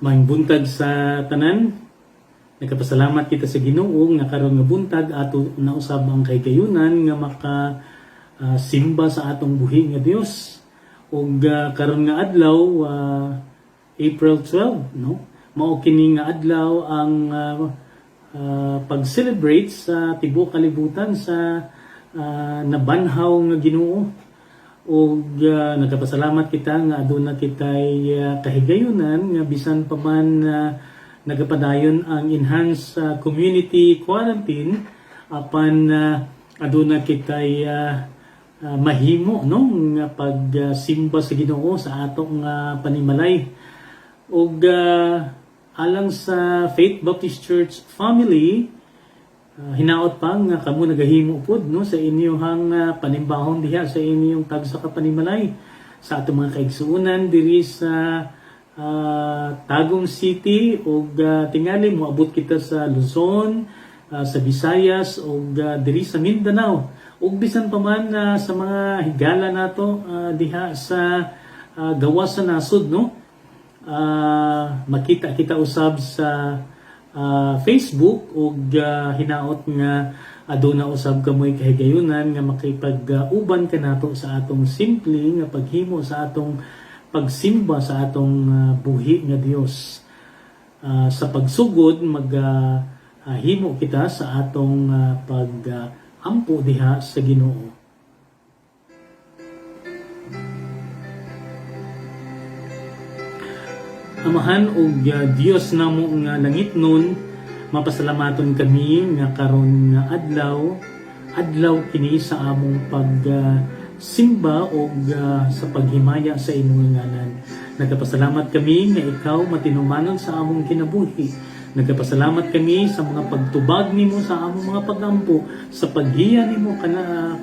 Maayong buntag sa tanan. Nagkapasalamat kita sa Ginoo nga karon nga buntag ato nausab ang kaygayunan nga maka simba sa atong buhi nga Dios. Ug karon nga adlaw April 12, no? Mao kini nga adlaw ang pag-celebrate sa tibuok kalibutan sa nabanhaw nga Ginoo. Og nagapasalamat kita nga aduna kitay kahigayunan nga bisan pa man nagapadayon ang enhanced community quarantine apan aduna kitay mahimo no nga pagsimba sa Ginoo sa atong panimalay. Og alang sa Faith Baptist Church family, hinaot pa nga kamo nagahimo pod no sa inyong panimbahon diha sa inyong tagsa ka panimalay sa atong mga kaigsuonan diri sa Tagum City ug tingali moabot kita sa Luzon, sa Visayas ug diri sa Mindanao ug bisan pa man sa mga higala nato diha sa gawas sa nasod no. Makita kita usab sa Facebook ug hinaot nga aduna usab kamoy kahigayunan nga makipag-uban kanato sa atong simple nga paghimo sa atong pagsimba sa atong buhi nga Dios. Sa pagsugod maghimo kita sa atong pag-ampo diha sa Ginoo. Amahan ug Dios namo nga langit nun, mapasalamaton kami nga karon nga adlaw kini sa among pagsimba ug sa paghimaya sa imong ngalan. Nagapasalamat kami nga ikaw matinumanon sa among kinabuhi. Nagapasalamat kami sa mga pagtubag nimo sa among mga pagampo, sa paghiya nimo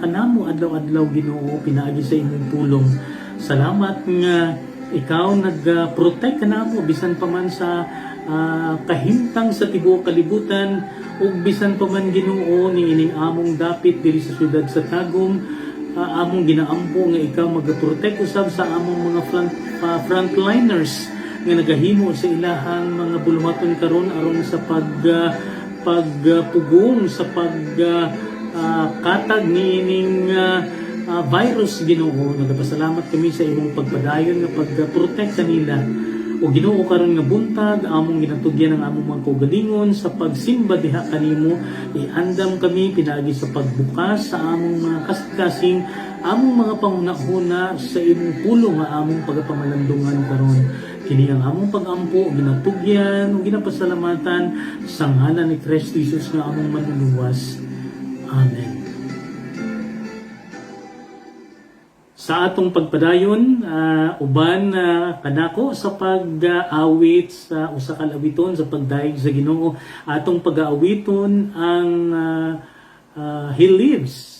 kanamo adlaw-adlaw Ginoo pinaagi sa imong pulong. Salamat nga ikaw nag-protect kanamo bisan pa man sa kahimtang sa tibuok kalibutan ug bisan pa man Ginoo niining among dapit diri sa syudad sa Tagum, among ginaampo nga ikaw mag-protect usab sa among mga frontliners nga nagahimo sa ilahang mga buluhaton karon aron sa pagpugong sa katag niining virus Ginoo. Nagapasalamat kami sa imong pagpadayon nga pagprotect kanila. O Ginoo karon nga buntag among ginatugyan ang among mga kaugalingon sa pagsimba diha kanimo. Iandam kami pinagi sa pagbukas sa among mga kasing among mga pangunahuna sa imong pulong nga among pagapamalandungan karon. Kini ang among pagampo ginatugyan ug ginapasalamatan sa ngalan ni Kristo Jesus nga among manluluwas. Amen. Sa atong pagpadayon, uban kanako sa pag-awit sa usa ka lawiton sa pagdaig sa Ginoo, atong pag-aawiton ang He Lives.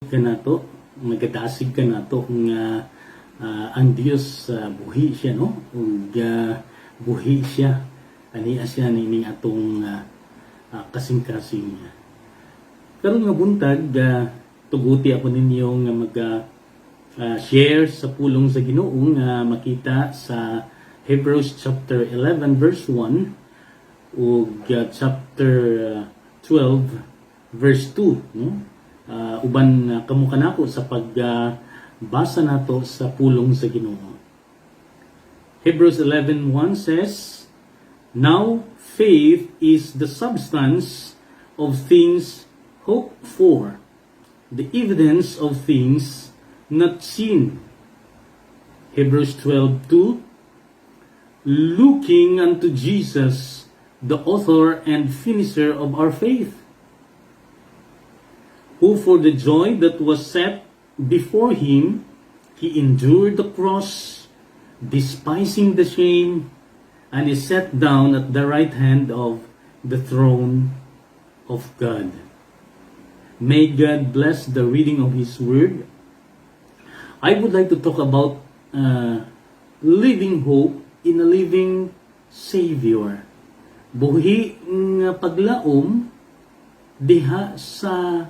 ka nato, magkadasig ka nato nga ang Dios buhi siya, no? Ug buhi siya, aniya siya nining atong kasing-kasing. Karon nga buntag, tuguti ako ninyo nga mag share sa pulong sa Ginoo nga makita sa Hebrews chapter 11 verse 1 ug chapter 12 verse 2, no? Uban kamo kanako sa pagbasa nato sa pulong sa Ginoo. Hebrews 11:1 says, "Now faith is the substance of things hoped for, the evidence of things not seen." Hebrews 12:2, "Looking unto Jesus, the author and finisher of our faith, who for the joy that was set before him, he endured the cross, despising the shame, and is set down at the right hand of the throne of God." May God bless the reading of His Word. I would like to talk about living hope in a living Savior. Buhi nga paglaom diha sa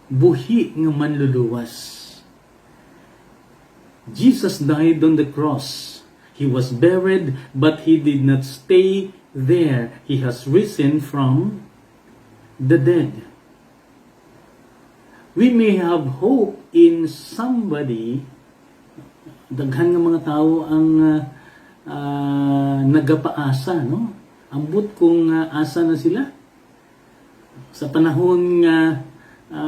buhi nga manluluwas. Jesus died on the cross. He was buried, but He did not stay there. He has risen from the dead. We may have hope in somebody. Daghan nga mga tao ang nagapaasa, no? Ambot kung asa na sila. Sa panahon nga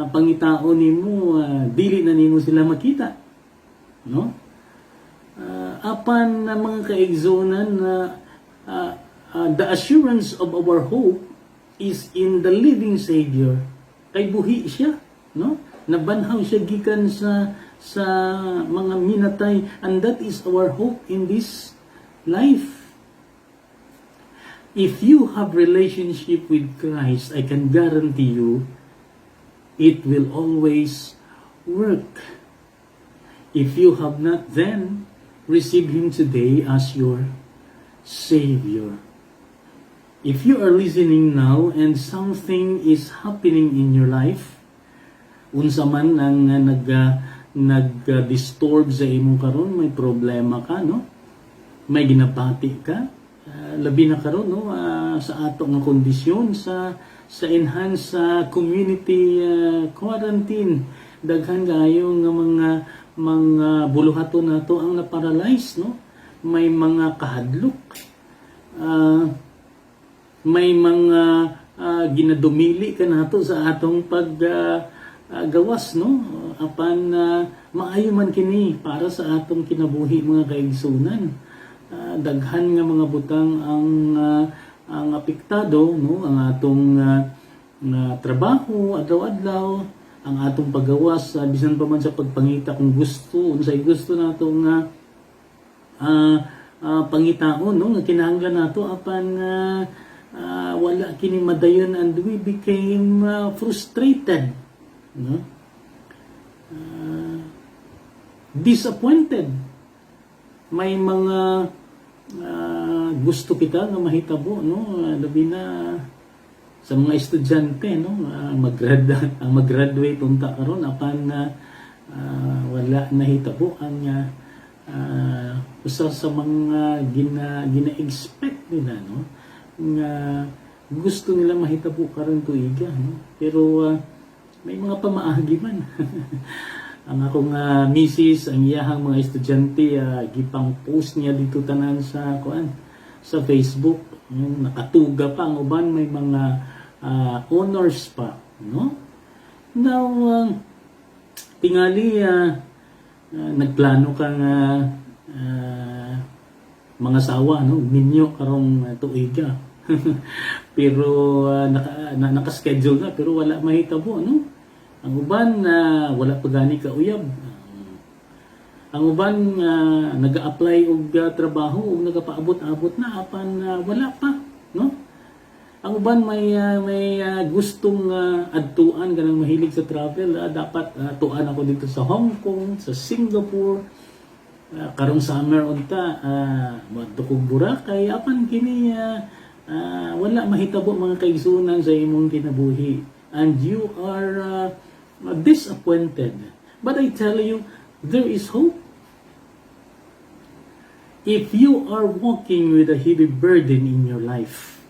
pangitaon nimo, dili na nimo sila makita, no? Apan na mga kaigsunan na the assurance of our hope is in the living Savior. Kay buhi siya, no? Nabanhaw siya gikan sa mga minatay, and that is our hope in this life. If you have relationship with Christ, I can guarantee you it will always work. If you have not, then receive Him today as your Savior. If you are listening now and something is happening in your life, unsa man ang nag-disturb sa imong karon, may problema ka, no? May ginapati ka, labi na karon, no? Sa ato nga kondisyon sa enhanced community quarantine, daghan kayo nga mga buluhaton nato ang na-paralyze, no? May mga kahadlok, may mga ginadumili ka nato sa atong gawas, no? Apan maayo man kini para sa atong kinabuhi, mga kaigsunan. Daghan nga mga butang ang apektado, no? Ang atong trabaho adlaw-adlaw, ang atong paggawas, bisan pa man sa pagpangita kung gusto, unsay gusto nato nga pangitaon, no? Nga kinahanglan nato, apan wala kini madayon, and we became frustrated, no? Disappointed. May mga gusto kita nga mahitabo, no? Labi na sa mga estudyante, no? Mag-graduate unta karon, apan wala nahitabo ang usa sa mga gina-expect nila, no? Nga gusto nila mahitabo karon tuiga, no? Pero may mga pamaagi man. Ang akong misis, ang iyahang mga estudyante, gipang post niya dito tanan sa Facebook, nakatuga pa ang uban, may mga honors pa, no? Now tingali nagplano ka nga mga sawa, no? Minyo karong tuiga. Pero naka-schedule na, pero wala mahitabo, no? Ang uban wala pa gani ka uyab. Ang uban nag-a-apply og trabaho ug nagapaabot-abot na, apan wala pa, no? Ang uban may gustong adtuan kanang mahilig sa travel, dapat tuan ako dito sa Hong Kong, sa Singapore. Karong summer unta madto kog Boracay apan kini wala mahitabo mga kaigsunan sa imong kinabuhi, and you are disappointed. But I tell you, there is hope. If you are walking with a heavy burden in your life,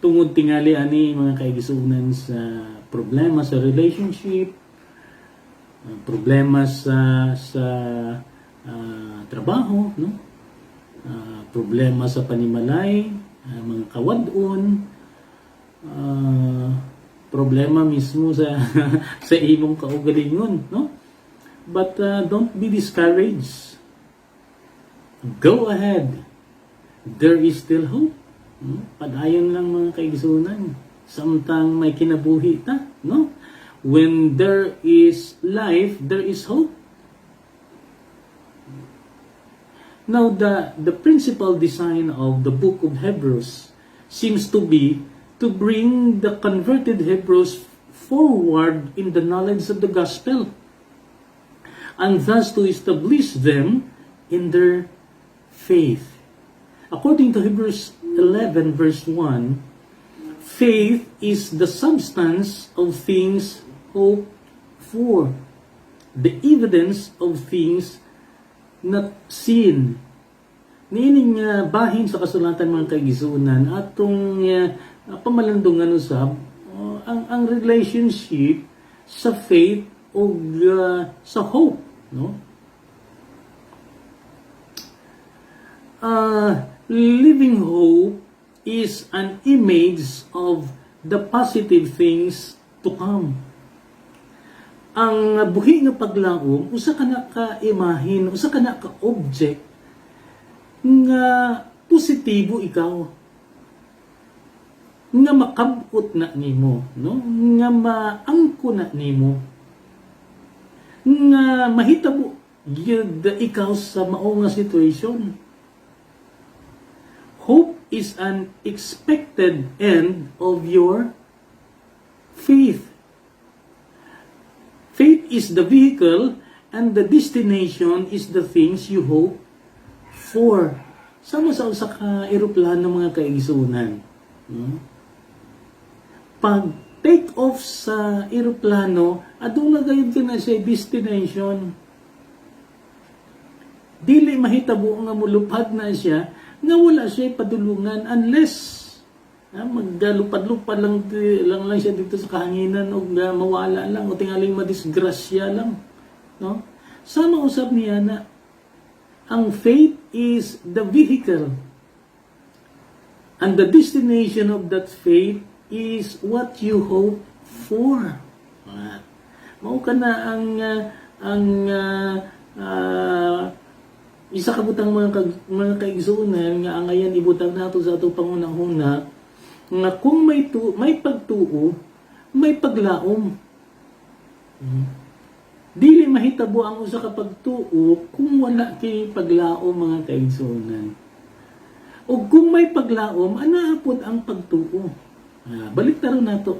tungod tingali ani mga kaigsunan sa problema sa relationship, problema sa trabaho, no? Problema sa panimalay, mga kawadon, problema mismo sa sa imong kaugalingon, no? But don't be discouraged. Go ahead. There is still hope. Padayon lang mga kaigsunan. Samtang may kinabuhi ta, no? When there is life, there is hope. Now, the principal design of the book of Hebrews seems to be to bring the converted Hebrews forward in the knowledge of the gospel, and thus to establish them in their faith. According to Hebrews 11 verse 1, faith is the substance of things hoped for, the evidence of things not seen. Niining bahin sa kasulatan mga kaigsunan atong pamalandungan usab ang relationship sa faith o sa hope, no? Living hope is an image of the positive things to come. Ang buhi nga paglaom, usa ka na ka-imahin, usa ka na ka-object nga positibo ikaw. Nga makabot na nimo, no? Nga maangko na nimo. Nga mahitabo gyud ikaw sa mao nga situation. Hope is an expected end of your faith. Faith is the vehicle and the destination is the things you hope for. Sama sa usa ka eroplano mga kaigsunan. Pag take off sa eroplano, aduna gayud ka na sa destination. Dili mahitabo nga mulupad na siya nga wala siya padulungan unless maggalupad-lupad lang siya dito sa kahanginan o mawala lang o tingaling madisgrasya lang, no? Sama usab niya na ang faith is the vehicle and the destination of that faith is what you hope for. Mao ka na ang isa ka butang mga kaigsunan nga angayan ibutang nato sa ato pangunahuna nga kung may pagtuo, may paglaom. Dili mahitabo ang usa ka pagtuo kung wala kay paglaom mga kaigsunan. O kung may paglaom, anaapod ang pagtuo. Balik taron nato.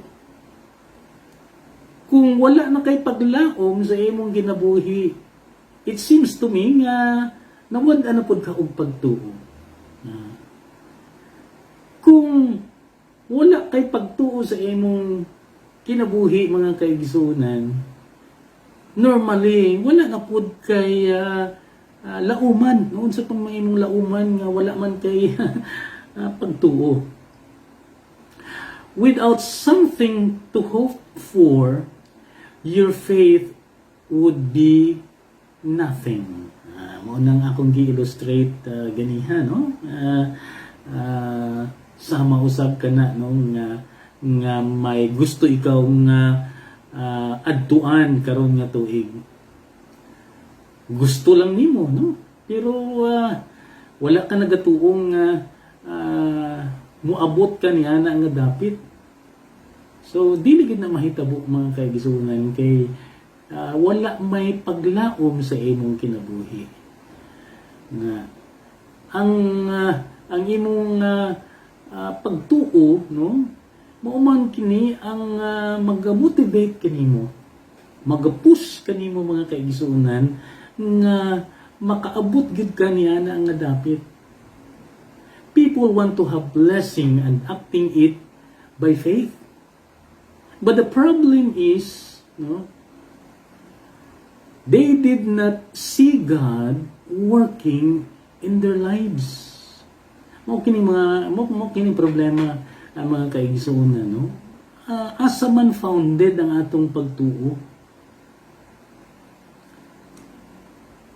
Kung wala na kay paglaom sa imong ginabuhi, it seems to me nga nawad na pod ka og pagtuo. Kung wala kay pagtuo sa imong kinabuhi mga kaigsunan, normally wala na pod kay lauman, noon sa pang imong lauman nga wala man kay pagtuo. Without something to hope for, your faith would be nothing. Mo nang akong gi-illustrate ganiha, no? Sama usab ka na, no? Nga may gusto ikaw nga adtuan karon nga tuig. Gusto lang nimo, no? Pero wala ka nagatuong muabot ka niya na nga dapit. So dili gid na mahitabo mga kaigsunan kay wala may paglaom sa imong kinabuhi. Nga ang imong pagtuo, no? Mauman kini ang mag-motivate kanimo, mag-push kanimo mga kaigsuonan nga makaabot gid ka niya na ang dapit. People want to have blessing and acting it by faith. But the problem is, no, they did not see God working in their lives. Mo kini problema ang mga kaigsuonan, no? Asa man founded ang atong pagtuo.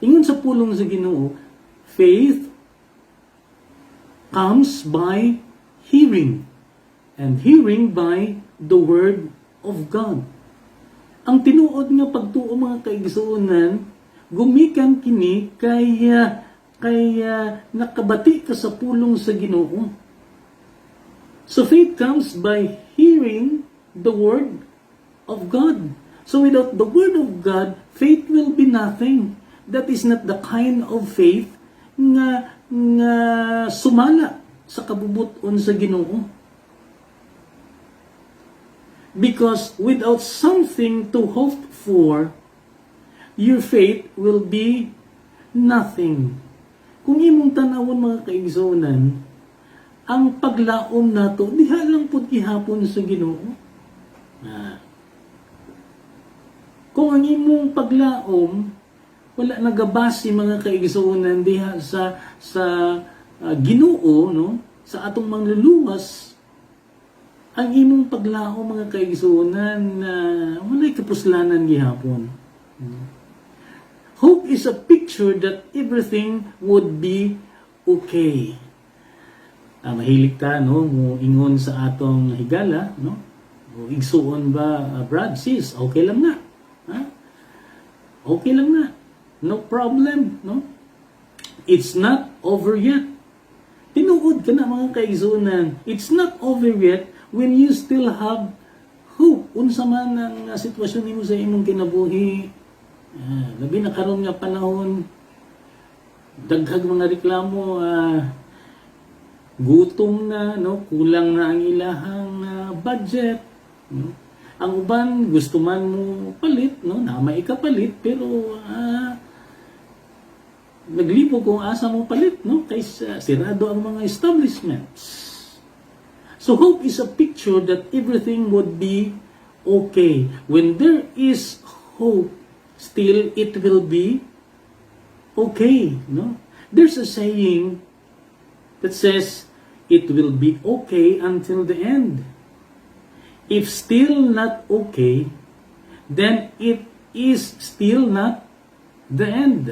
Ingon sa pulong sa Ginoo, faith comes by hearing, and hearing by the word of God. Ang tinuod nga pagtuo mga kaigsuonan, gumikan kini kaya nakabati ka sa pulong sa Ginoo. So faith comes by hearing the word of God. So without the word of God, faith will be nothing. That is not the kind of faith nga sumala sa kabubuton sa Ginoo. Because without something to hope for, your faith will be nothing. Kung imong tanawon mga kaigsuonan, ang paglaom nato diha lang pud gihapon sa Ginoo. Kung ang imong paglaom wala nagabasi mga kaigsuonan diha sa Ginoo, no, sa atong mangluluwas, ang imong paglaom mga kaigsuonan walay kapuslanan gihapon. Hope is a picture that everything would be okay. Mahilig ta, no, mo ingon sa atong higala, no? O igsuon ba, Brad, sis, okay lang na. Ha? Okay lang na. No problem, no? It's not over yet. Tinuod ka na mga kaigsuonan. It's not over yet when you still have hope. Unsa man ang sitwasyon nimo sa imong kinabuhi. Labi na karon nga panahon, daghag mga reklamo, gutom na, no, kulang na ang ilahang budget, no. Ang uban gusto man mo palit, no, na may ikapalit, pero naglipo kung asa mo palit, no, kaysa sirado ang mga establishments. So hope is a picture that everything would be okay. When there is hope, still it will be okay, no? There's a saying that says it will be okay until the end. If still not okay, then it is still not the end.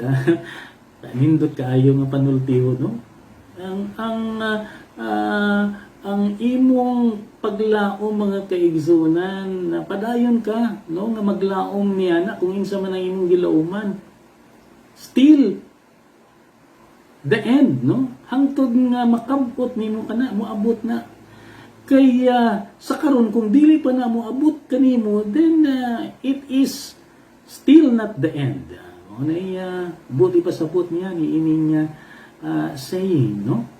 Nindot kaayo nga panultiho, no? Ang imong paglaom mga kaigsuonan, padayon ka, no, nga maglaom niya na kung insa man ang imong gilauman. Still the end, no? Hangtod nga makabot nimo kana, moabot na. Kaya sa karon kung dili pa na moabot kanimo, then it is still not the end. Nay buti pa sapot niya ni ining saying, no?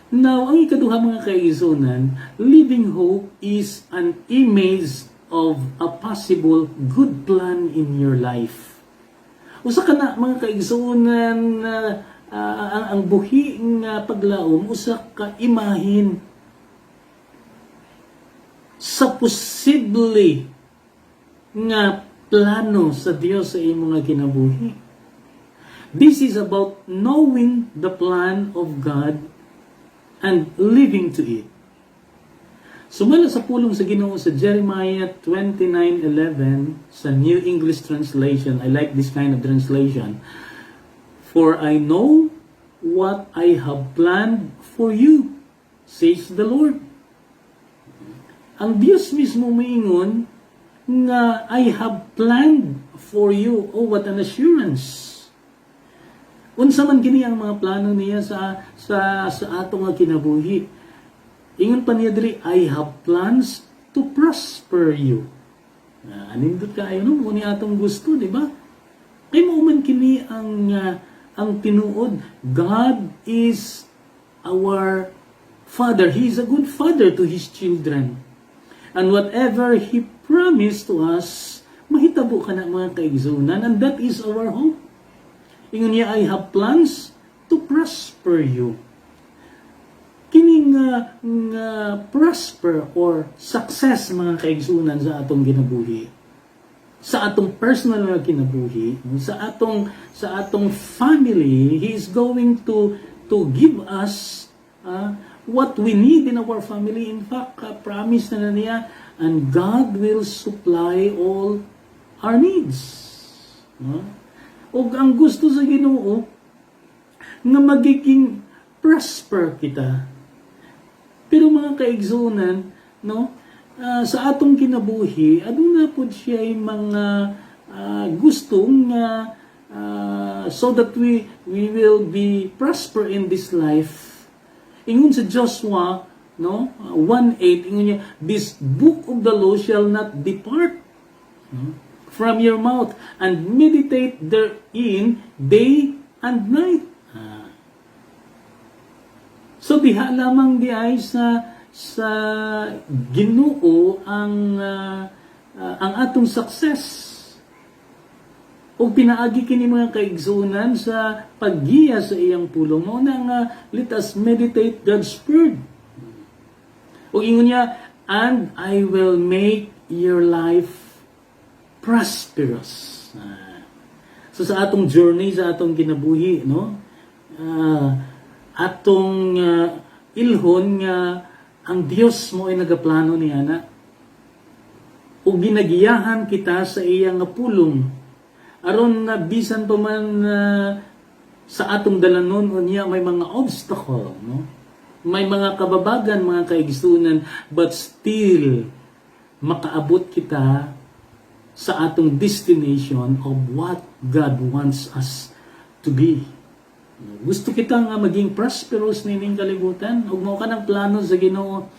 Now, ang ikaduha mga kaigsuonan, living hope is an image of a possible good plan in your life. Usa ka na mga kaigsuonan, ang buhi nga paglaom, usa ka imahin sa posible nga plano sa Dios sa imong nga kinabuhi. This is about knowing the plan of God and living to it. Sumala sa pulong sa Ginoo sa Jeremiah 29:11 sa New English Translation. I like this kind of translation. For I know what I have planned for you, says the Lord. Ang Diyos mismo maingon nga I have planned for you. Oh, what an assurance. Unsa man kini ang mga plano niya sa atong nga kinabuhi. Ingon pa niya diri, I have plans to prosper you. Anindot kaayo no mo ni atong gusto, di ba? Kay mao man kini ang tinuod. God is our Father. He is a good father to His children. And whatever He promised to us, mahitabo ka na mga kaigsunan, and that is our hope. Ingon niya, I have plans to prosper you. Kining prosper or success mga kaigsunan sa atong ginabuhi, sa atong personal na kinabuhi, sa atong family, He is going to give us what we need in our family. In fact, promise na niya, and God will supply all our needs. O ang gusto sa Ginoo nga magiging prosper kita. Pero mga kaigsunan, no, sa atong kinabuhi, aduna pud siya ay mga gustong so that we will be prosper in this life. Ingon sa Joshua, no, 1:8, ingon niya, this book of the law shall not depart from your mouth, and meditate therein day and night. So diha lamang di ay sa Ginoo ang atong success. O pinaagi kini mga kaigsunan sa paggiya sa iyang pulong mo na let us meditate God's word. O ingon niya, and I will make your life prosperous. So sa atong journey, sa atong kinabuhi, no? Atong ilhon nga ang Dios mo ay nagaplano niya na o ginagiyahan kita sa iyang pulong aron na bisan pa man sa atong dalanon niya may mga obstacle, no? May mga kababagan, mga kaigsunan, but still makaabot kita sa atong destination of what God wants us to be. Gusto kita nga maging prosperous nining kalibutan, ug mao ka ng plano sa Ginoo.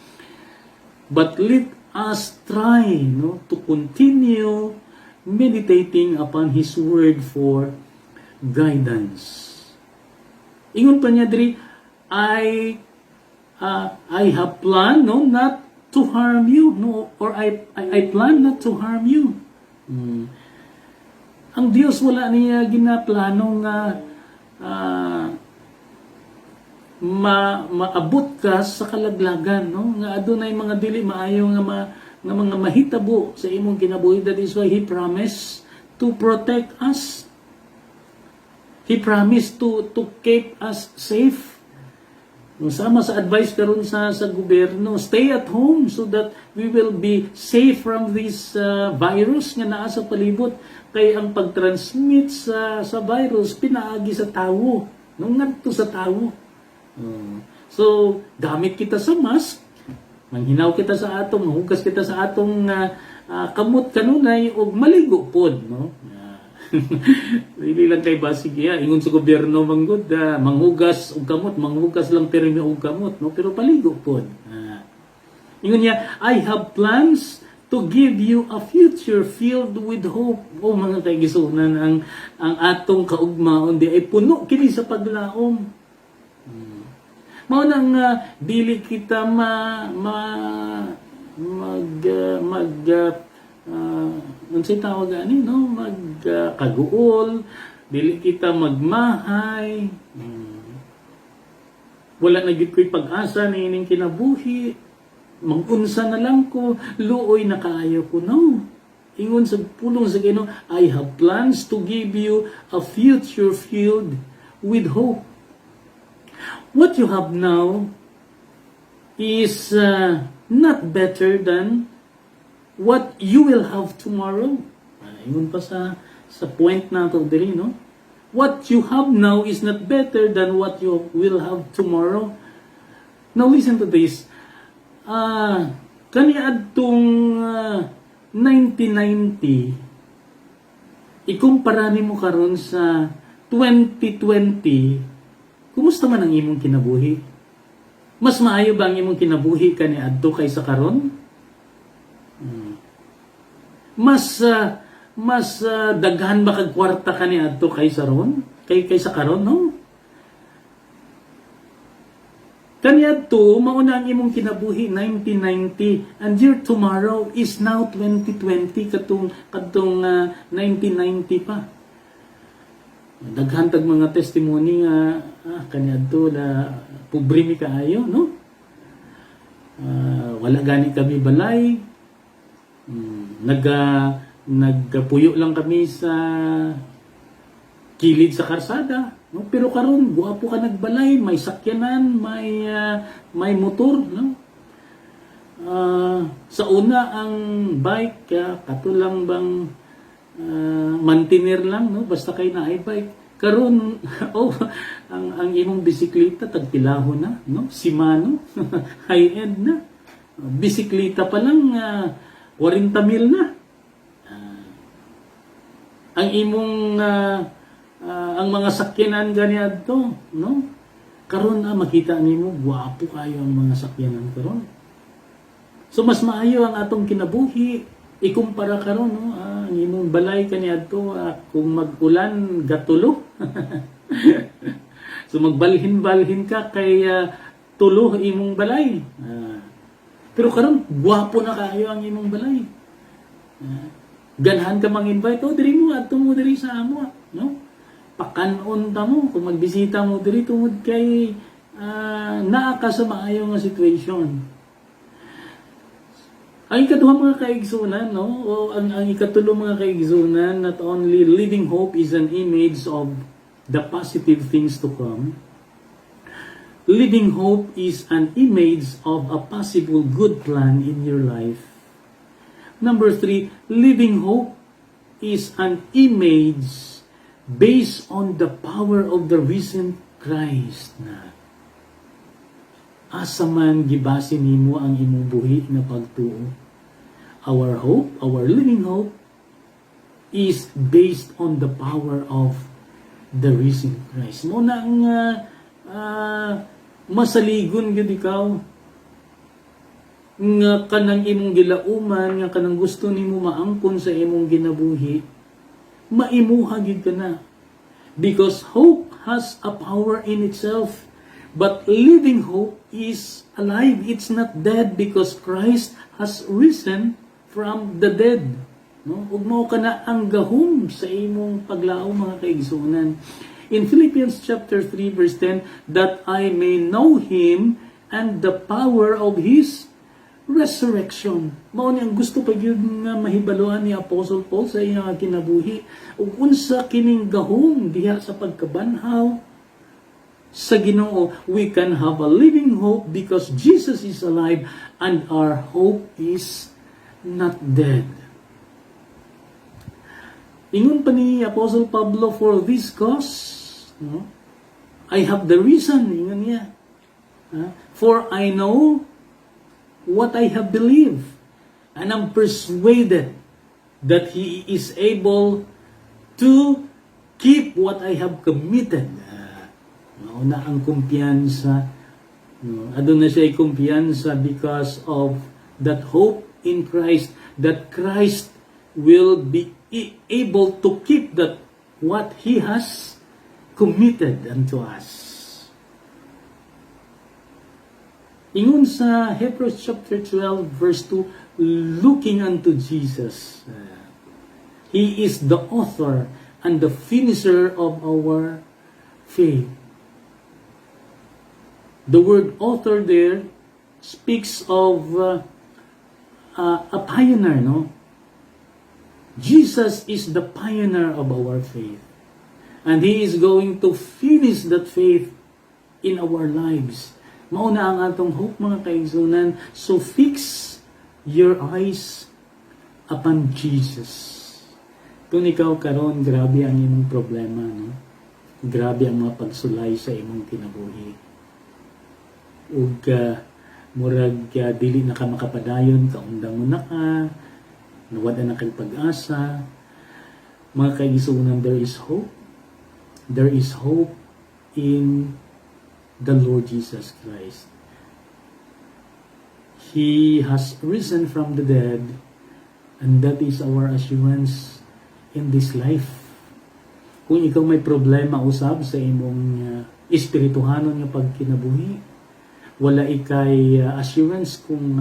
But let us try, no, to continue meditating upon His word for guidance. Ingon pa niya diri, I have planned, no, not to harm you, no, or I plan not to harm you. Ang Dios wala niya ginaplano nga maabot ka sa kalaglagan, no? Nga adunay mga dili maayo nga mga mahitabo sa imong kinabuhi. That is why He promised to protect us. He promised to keep us safe. Sama sa advice karon sa gobyerno, stay at home so that we will be safe from this virus nga naa sa palibot. Kay ang pag-transmit sa virus pinaagi sa tawo, nung ngadto sa tawo. So gamit kita sa mask, manghinaw kita sa atong, mahugas kita sa atong kamot kanunay og maligo pod, no? Dili lang kay basig ya ingon sa gobyerno manggod manghugas og kamot, manghugas lang pirmi og kamot, no? Pero paligo pod. Ingon niya, I have plans to give you a future filled with hope. O mga kaigisunan, ang atong kaugmaon di ay puno kini sa paglaom. Mao nang dili kita unsay tawag ani, no, kaguol, dili kita magmahay. Wala na gid ko'y pag-asa nining kinabuhi. Mag-unsa na lang ko, luoy na kaayo ko, no. Ingon sa pulong sa Ginoo, I have plans to give you a future filled with hope. What you have now is not better than what you will have tomorrow. Ingon pa sa point nato diri, no? What you have now is not better than what you will have tomorrow. Now listen to this. Kaniadtong 1990, ikumpara nimo karon sa 2020, kumusta man ang imong kinabuhi? Mas maayo ba ang imong kinabuhi kaniadto kaysa karon? Mas daghan ba kag kwarta kaniadto kaysa ron? Kaysa karon, no? Kaniadto mauna ang imong kinabuhi 1990 and your tomorrow is now 2020 katong 1990 pa. Daghantag mga testimony nga kaniadto na pobre mi kaayo, no? Wala gani kami balay. Nagpuyo lang kami sa kilid sa karsada, no? Pero karon guwapo ka nagbalay, may sakyanan, may motor, no? Sa una ang bike katulang bang mantener lang, no? Basta kay na bike. Karon ang imong bisikleta tagpilahon na, no? Shimano high end na. Bisikleta pa lang 40,000 na. Ang imong ang mga sakyanan ganiadto, no? Karon makita nimo guwapo kayo ang mga sakyanan karon. So mas maayo ang atong kinabuhi ikumpara karon, no? Ang imong balay kaniadto kung mag-ulan gatulo. So magbalhin-balhin ka kay tulo imong balay. Pero karon guwapo na kayo ang imong balay. Ganahan ka mang-invite, diri mo adto mo diri sa amo, no? Pakanon ta mo kung magbisita mo diri tungod kay naa ka sa maayo nga situation. Ang ikaduha mga kaigsunan, no? O ang ikatulo mga kaigsunan, not only living hope is an image of the positive things to come. Living hope is an image of a possible good plan in your life. Number 3, living hope is an image based on the power of the risen Christ na asa man gibasin nimo ang imong buhi nga pagtuo. Our hope, our living hope is based on the power of the risen Christ. Mo na ang masaligon gyud ikaw nga kanang imong gilauman, nga kanang gusto nimo maangkon sa imong ginabuhi, maimuha gyud ka na. Because hope has a power in itself. But living hope is alive. It's not dead because Christ has risen from the dead. No? Ug mao kana ang gahom sa imong paglaom mga kaigsunan. In Philippians chapter 3 verse 10, that I may know Him and the power of His resurrection. Mao ni ang gusto pa gyud nga mahibaluan ni Apostle Paul sa iyang kinabuhi. Ug unsa kining gahom diha sa pagkabanhaw sa Ginoo, we can have a living hope because Jesus is alive and our hope is not dead. Ingon pa ni Apostle Pablo, for this cause, no, I have the reason, ingon niya. For I know what I have believed, and I'm persuaded that He is able to keep what I have committed. Nauna ang kumpiyansa. Adun na siya kumpiyansa because of that hope in Christ, that Christ will be able to keep that what He has committed unto us. Ingon sa Hebrews chapter 12 verse 2, looking unto Jesus. He is the author and the finisher of our faith. The word author there speaks of a pioneer, no? Jesus is the pioneer of our faith. And He is going to finish that faith in our lives. Mauna ang atong hope mga kaigsunan. So fix your eyes upon Jesus. Kung ikaw karon, grabe ang imong problema, no? Grabe ang mga pagsulay sa imong kinabuhi. Ug murag dili na ka makapadayon, kaundang mo na ka, nawala na kay pag-asa. Mga kaigsunan, there is hope. There is hope in the Lord Jesus Christ. He has risen from the dead, and that is our assurance in this life. Kung ikaw may problema usab sa imong espirituhanon nga pagkinabuhi, wala ikay assurance kung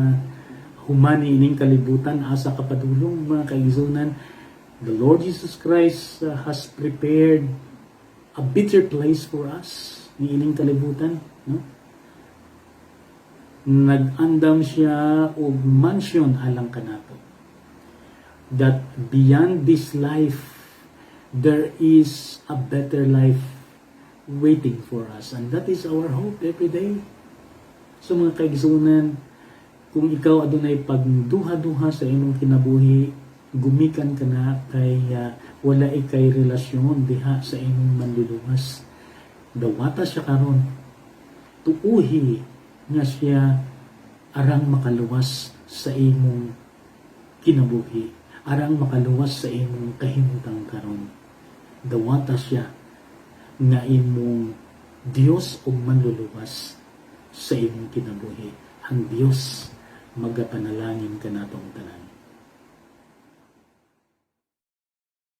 humani ining kalibutan asa kapadulong mga kaigsunan. The Lord Jesus Christ has prepared a better place for us ni ining kalibutan, no? Nag-andam siya og mansion alang kanato, that beyond this life there is a better life waiting for us, and that is our hope every day. So mga kaigsunan, kung ikaw adunay pagduha-duha sa imong kinabuhi, gumikan ka na kay wala ikay relasyon diha sa imong manluluwas. Dawata siya karon, tuuhi nga siya arang makaluwas sa imong kinabuhi, arang makaluwas sa imong kahimutang karon. Dawata siya nga imong Dios o manluluwas sa imong kinabuhi. Ang Dios magapanalangin ka natong tanan.